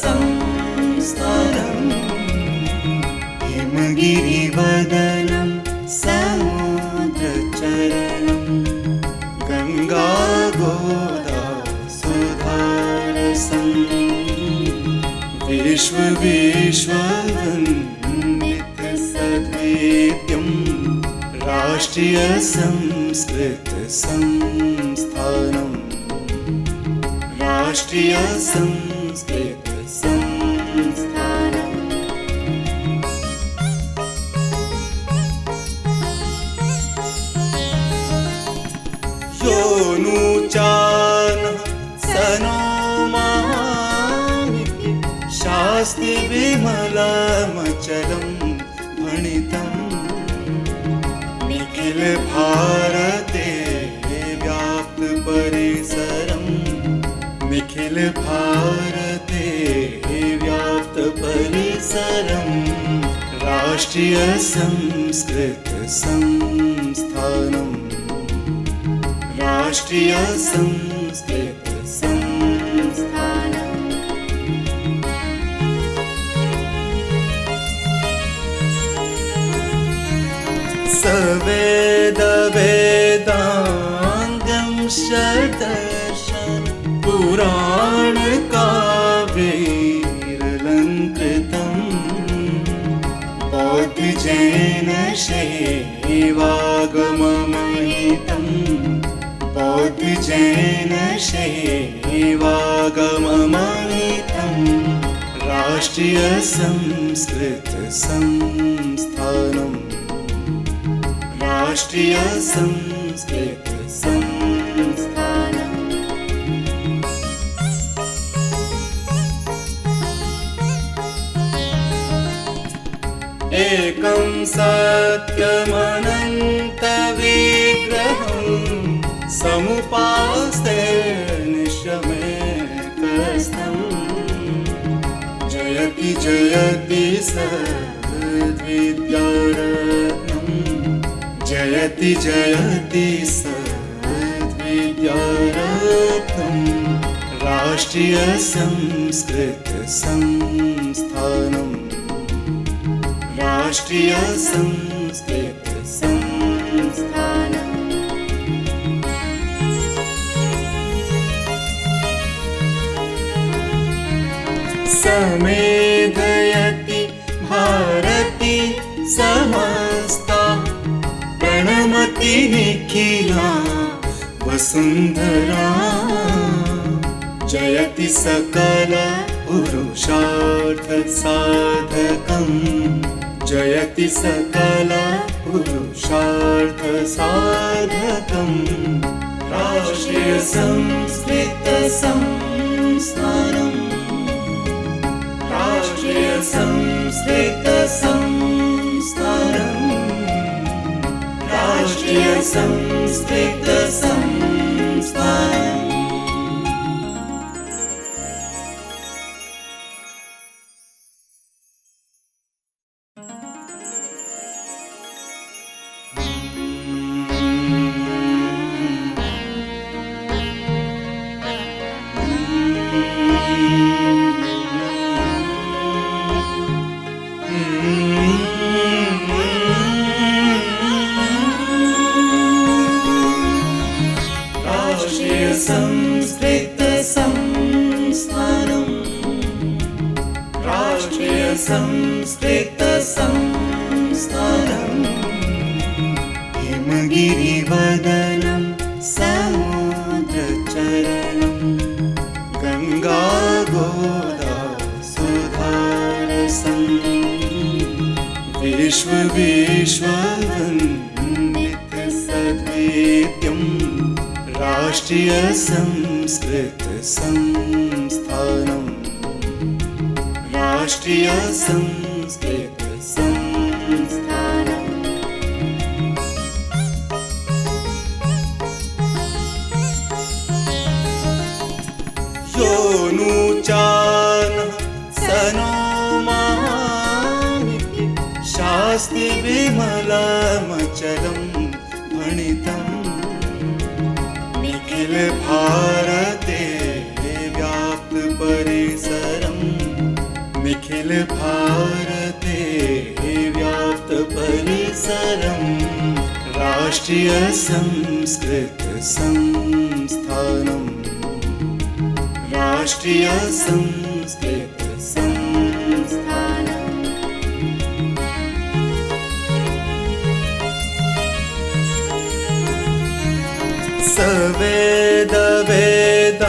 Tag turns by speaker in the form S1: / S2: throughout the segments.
S1: संस्थानम् हिमगिरिवदनं समुद्रचरणं गंगा गोदा सुधारसं विश्ववन्दितसद्वेद्यं राष्ट्रीय संस्कृत संस्थानम् राष्ट्रीय संस्कृत संस्थानम् यो नूचानः सनो मामिति शास्ति विमलमचलं भणितं निखिल भारते व्याप्त परिसरं निखिल भारते व्याप्त परिसरं राष्ट्रीय संस्कृत संस्थानम् राष्ट्रीय संस्कृत संस्थानम् सवेद वेदांगं षड्दर्शन पुराण काव्यैरलङ्कृतं बौद्ध जैन शैवागममहितं बौद्ध जैन शैवागममहितं राष्ट्रीय संस्कृत संस्थानम् राष्ट्रीय संस्कृत संस्थानम् एकं सत्यमनन्तविग्रहं समुपास्ते निशमेकस्थं जयति जयति सद्विद्यारत्नं जयति जयति सद्विद्यारत्नं राष्ट्रीय संस्कृत संस्थानम् राष्ट्रीय संस्कृत संस्थानम् समेधयति भारती समस्ता प्रणमति निखिला वसुन्धरा जयति सकल पुरुषार्थ साधकम् जयति सकल पुरुषार्थ साधकम् राष्ट्रीय संस्कृत संस्थानम् राष्ट्रीय संस्कृत संस्थानम् राष्ट्रीय संस्कृत संस्थानम् संस्कृत संस्थानम् राष्ट्रीय संस्कृत संस्थानम् हिमगिरिवदनं समुद्रचरणं गंगा गोदा सुधारसं विश्ववन्दितसद्वेद्यं राष्ट्रीय संस्कृत संस्थानम् राष्ट्रीय संस्कृत संस्थानम् यो नूचानः सनो मामिति शास्ति विमलमचलं भणितं निखिल भारते व्याप्त परिसरं अखिल भारते व्याप्त परिसरम् राष्ट्रीय संस्कृत संस्थानम् राष्ट्रीय संस्कृत संस्थानम् सवेद वेदांगं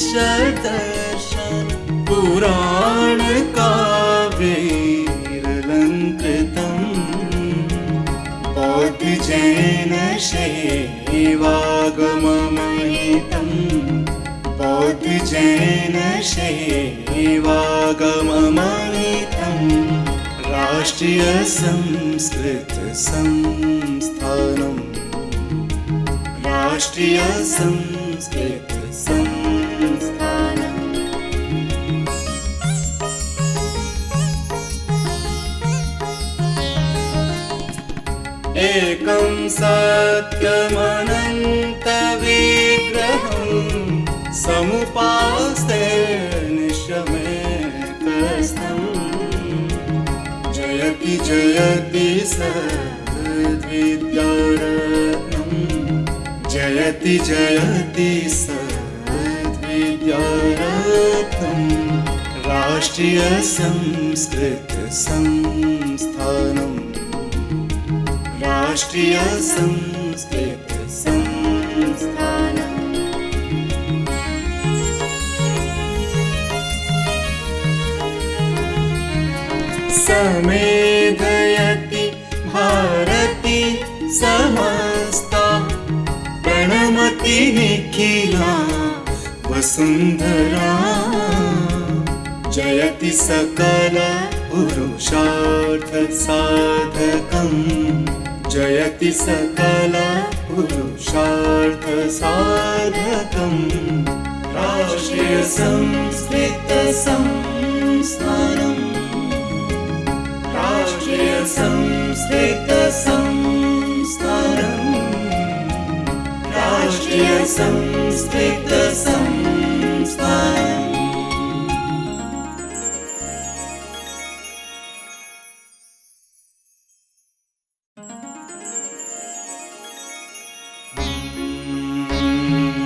S1: षड्दर्शन पुराण काव्यैरलङ्कृतम् बौद्ध जैन शैवागममहितम् बौद्ध जैन शैवागममहितम् राष्ट्रीय संस्कृत संस्थानम् राष्ट्रीय संस्कृत संस्थानम् एकं सत्यमनन्तविग्रहम् समुपास्ते निशमेकस्थम् जयति जयति सद्विद्यारत्नम् जयति जयति सद्विद्यारत्नम् राष्ट्रीय संस्कृत संस्थानम् राष्ट्रीय संस्कृत संस्थानम् समेधयति भारती समस्ता प्रणमति निखिला वसुन्धरा जयति सकल पुरुषार्थ साधकम् जयति सकल पुरुषार्थ साधकम् राष्ट्रीय संस्कृत संस्थानम् राष्ट्रीय संस्कृत संस्थानम् राष्ट्रीय संस्कृत संस्थानम्